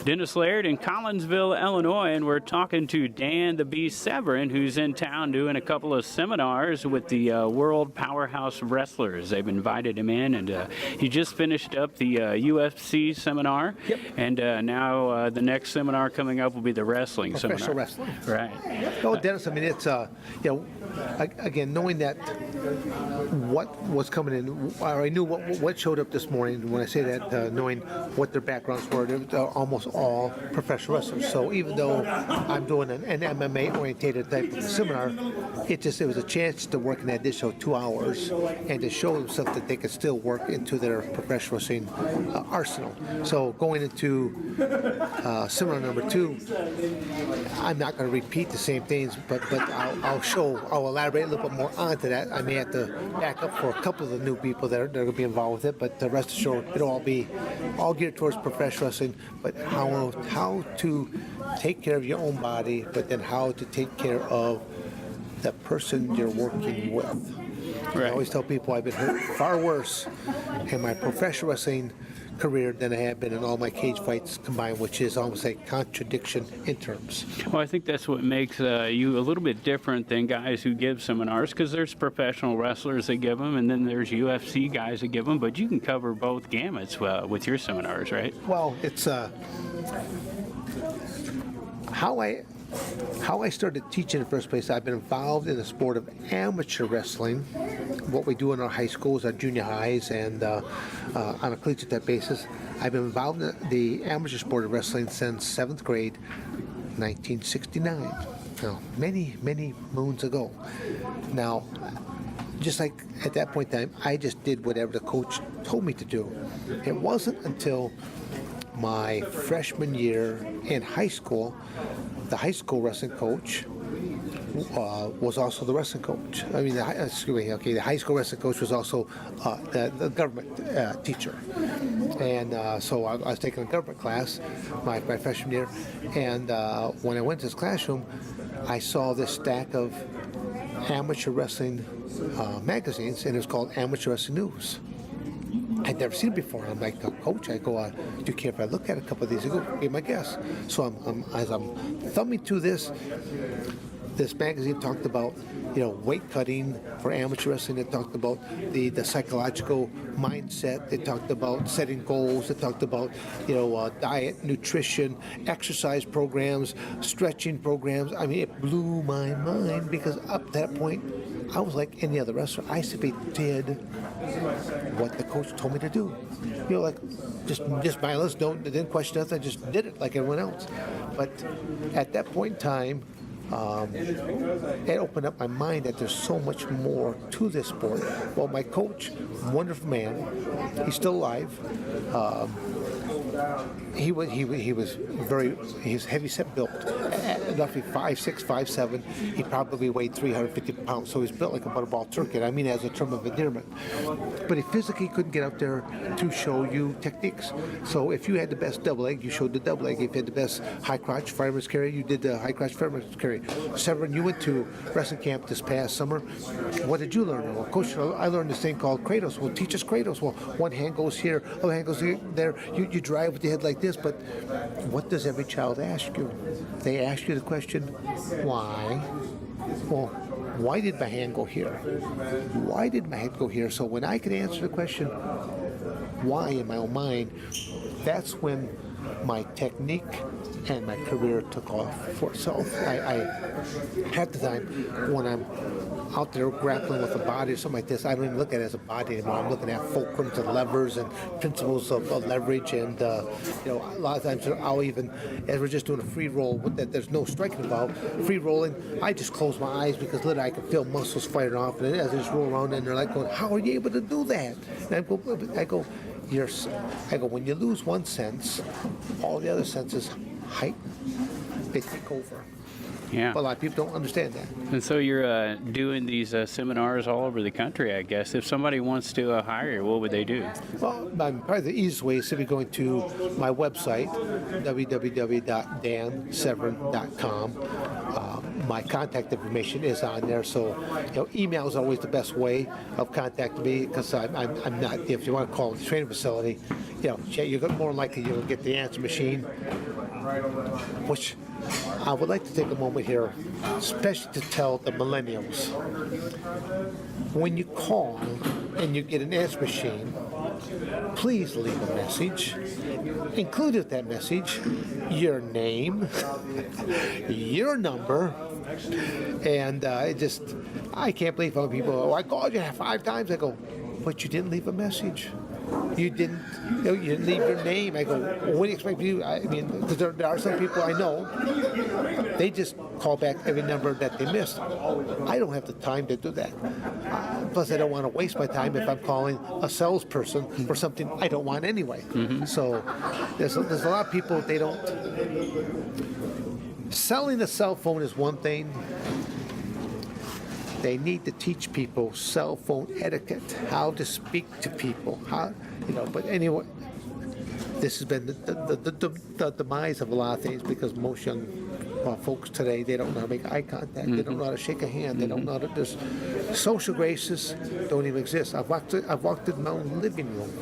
Dennis Laird in Collinsville, Illinois, and we're talking to Dan the Beast Severn, who's in town doing a couple of seminars with the World Powerhouse Wrestlers. They've invited him in, and he just finished up the UFC seminar. Yep. And now the next seminar coming up will be the wrestling Professional seminar. wrestling. Right. Oh, Dennis, I mean, it's, again, knowing that what was coming in, I knew what showed up this morning. When I say that, knowing what their backgrounds were, they're almost all professional wrestlers. So even though I'm doing an MMA-oriented type of seminar, it was a chance to work in that additional 2 hours and to show them stuff that they could still work into their professional wrestling arsenal. So going into seminar number 2, I'm not going to repeat the same things, but I'll elaborate a little bit more onto that. I may have to back up for a couple of the new people that are going to be involved with it, but the rest assured, it'll all be all geared towards professional wrestling, but how to take care of your own body, but then how to take care of the person you're working with. Right. I always tell people I've been hurt far worse in my professional wrestling career than I have been in all my cage fights combined, which is almost a contradiction in terms. Well, I think that's what makes you a little bit different than guys who give seminars, because there's professional wrestlers that give them, and then there's UFC guys that give them, but you can cover both gamuts with your seminars, right? Well, it's how I started teaching in the first place. I've been involved in the sport of amateur wrestling. What we do in our high schools, our junior highs, and on a collegiate type basis. I've been involved in the amateur sport of wrestling since 7th grade, 1969. Now, many, many moons ago. Now, just like at that point in time, I just did whatever the coach told me to do. It wasn't until my freshman year in high school, the high school wrestling coach was also the wrestling coach. I mean, the high school wrestling coach was also the government teacher. And so I was taking a government class my freshman year, and when I went to this classroom, I saw this stack of amateur wrestling magazines, and it was called Amateur Wrestling News. I'd never seen it before. I'm like, Coach, I go, do you care if I look at a couple of these? I go, be my guest. So as I'm thumbing through this magazine talked about, weight cutting for amateur wrestling. It talked about the psychological mindset. It talked about setting goals. It talked about, diet, nutrition, exercise programs, stretching programs. I mean, it blew my mind because up to that point, I was like any other wrestler. I simply did what the coach told me to do. Just mindless, didn't question nothing. I just did it like everyone else. But at that point in time, it opened up my mind that there's so much more to this sport. Well, my coach, wonderful man, he's still alive. He was heavy set built, roughly 5'6", 5'7". He probably weighed 350 pounds, so he's built like a butterball turkey. I mean, as a term of endearment. But he physically couldn't get out there to show you techniques. So if you had the best double leg, you showed the double leg. If you had the best high crotch fireman's carry, you did the high crotch fireman's carry. Severn, you went to wrestling camp this past summer. What did you learn? Well, Coach, I learned this thing called Kratos. Well, teach us Kratos. Well, one hand goes here, other hand goes there. You drive with your head like this, but what does every child ask you? They ask you the question, why? Well, why did my hand go here? Why did my head go here? So when I could answer the question, why, in my own mind, that's when my technique and my career took off for itself. I half the time when I'm out there grappling with a body or something like this, I don't even look at it as a body anymore. I'm looking at fulcrums and levers and principles of leverage, and a lot of times I'll even, as we're just doing a free roll, that there's no striking involved, free rolling, I just close my eyes because literally I can feel muscles firing off, and as I just roll around and they're like going, how are you able to do that? And I go, when you lose one sense, all the other senses heighten. They take over. Yeah. But a lot of people don't understand that. And so you're doing these seminars all over the country, I guess. If somebody wants to hire you, what would they do? Well, probably the easiest way is simply going to my website, www.dansevern.com. my contact information is on there. So, email is always the best way of contacting me, because I'm not. If you want to call the training facility, you're more likely you'll get the answer machine. Which I would like to take a moment here, especially to tell the millennials: when you call and you get an answer machine, please leave a message. Include with that message your name, your number, and I can't believe how people, I called you 5 times. I go, but you didn't leave a message. You didn't leave your name. I go, well, what do you expect me to do? I mean, because there are some people I know, they just call back every number that they missed. I don't have the time to do that. Plus, I don't want to waste my time if I'm calling a salesperson for something I don't want anyway. So there's a lot of people, they don't. Selling a cell phone is one thing. They need to teach people cell phone etiquette, how to speak to people, But anyway, this has been the demise of a lot of things, because most young folks today, they don't know how to make eye contact. They don't know how to shake a hand. They don't know how to just. Social graces don't even exist. I've walked in my own living room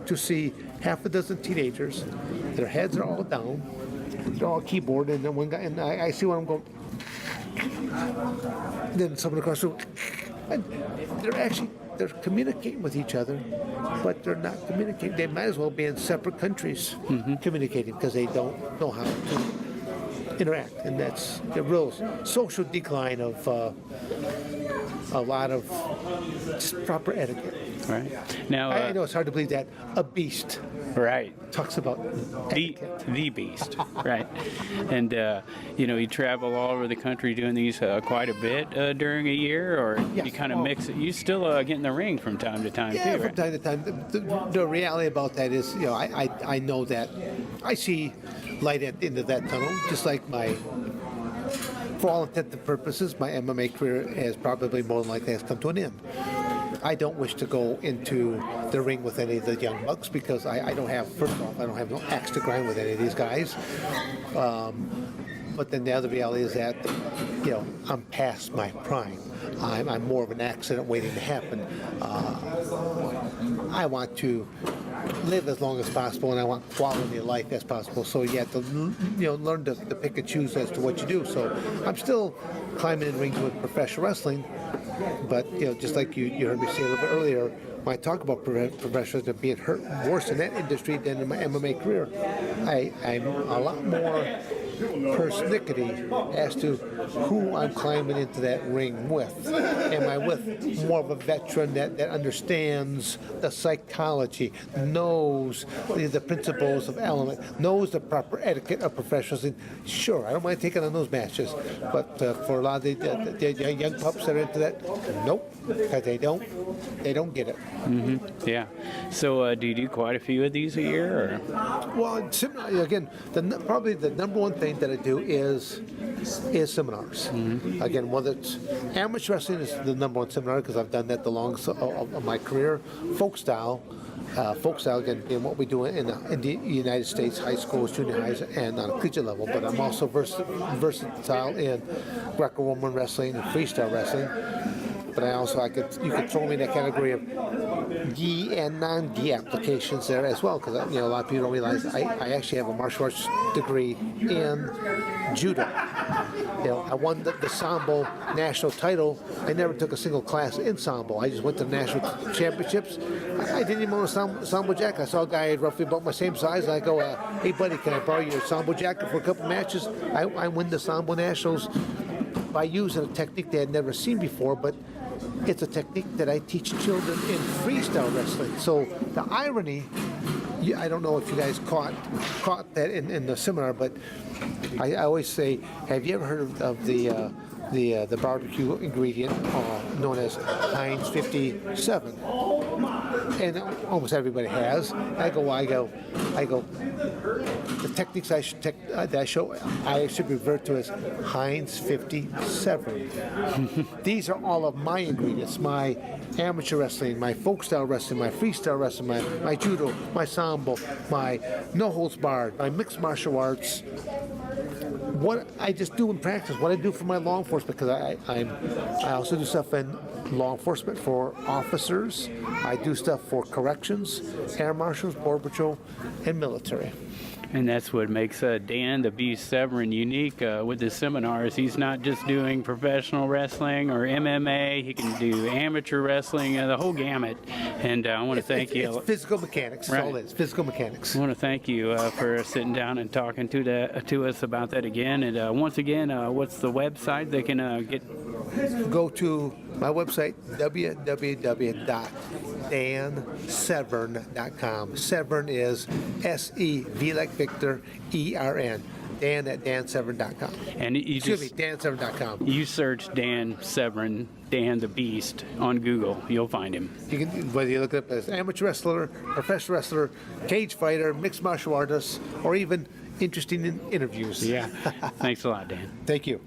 to see half a dozen teenagers. Their heads are all down. They're all keyboard, and then one guy, and I see one going. Then someone across the room, and they're communicating with each other, but they're not communicating. They might as well be in separate countries communicating, because they don't know how to interact, and that's a real social decline of a lot of just proper etiquette. Right. Now, I know it's hard to believe that a beast talks about the beast, right? And you travel all over the country doing these quite a bit during a year, or you kind of mix it. You still get in the ring from time to time, too, from time to time. The reality about that is, I know that I see light at the end of that tunnel, just like for all intents and purposes, my MMA career has probably more than likely has come to an end. I don't wish to go into the ring with any of the young bucks, because I don't have, first of all, I don't have no axe to grind with any of these guys. But then the other reality is that, I'm past my prime. I'm more of an accident waiting to happen. I want to live as long as possible, and I want quality of life as possible. So you have to, learn to pick and choose as to what you do. So I'm still climbing in rings with professional wrestling, but just like you heard me say a little bit earlier, when I talk about professionals being hurt worse in that industry than in my MMA career, I'm a lot more persnickety as to who I'm climbing into that ring with. Am I with more of a veteran that understands the psychology, knows the principles of element, knows the proper etiquette of professionals? Sure, I don't mind taking on those matches, but for a lot of the young pups that are into that, nope, because they don't get it. Yeah. So do you do quite a few of these a year? Or? Well, again, probably the number one thing that I do is seminars. Again, whether it's amateur wrestling is the number one seminar, because I've done that the longest of my career. Folk style, again, being what we do in the United States, high schools, junior highs, and on a collegiate level. But I'm also versatile in Greco-Roman wrestling and freestyle wrestling. But you could throw me in that category of gi and non-gi applications there as well, because a lot of people don't realize I actually have a martial arts degree in judo. I won the Sambo national title. I never took a single class in Sambo. I just went to the national championships. I didn't even own a Sambo jacket. I saw a guy roughly about my same size, and I go, hey buddy, can I borrow your Sambo jacket for a couple matches? I win the Sambo nationals by using a technique they had never seen before, but it's a technique that I teach children in freestyle wrestling. So the irony, I don't know if you guys caught that in the seminar, but I always say, have you ever heard of the barbecue ingredient known as Heinz 57? And almost everybody has. I go. The techniques that I show, I should revert to as Heinz 57. These are all of my ingredients: my amateur wrestling, my folk style wrestling, my freestyle wrestling, my judo, my sambo, my no holds barred, my mixed martial arts. what I just do in practice, what I do for my law enforcement, because I also do stuff in law enforcement for officers. I do stuff for corrections, air marshals, border patrol, and military. And that's what makes Dan the Beast Severn unique with his seminars. He's not just doing professional wrestling or MMA. He can do amateur wrestling, the whole gamut. And I want to thank you. It's physical mechanics. That's all it is. Physical mechanics. I want to thank you for sitting down and talking to us about that again. And once again, what's the website they can get? Go to my website, www.dansevern.com. Severn is S-E-V like Victor, E-R-N. Dan at dansevern.com. And you Excuse me, dansevern.com. You search Dan Severn, Dan the Beast on Google. You'll find him. You can, whether you look up as amateur wrestler, professional wrestler, cage fighter, mixed martial artist, or even interesting in interviews. Yeah. Thanks a lot, Dan. Thank you.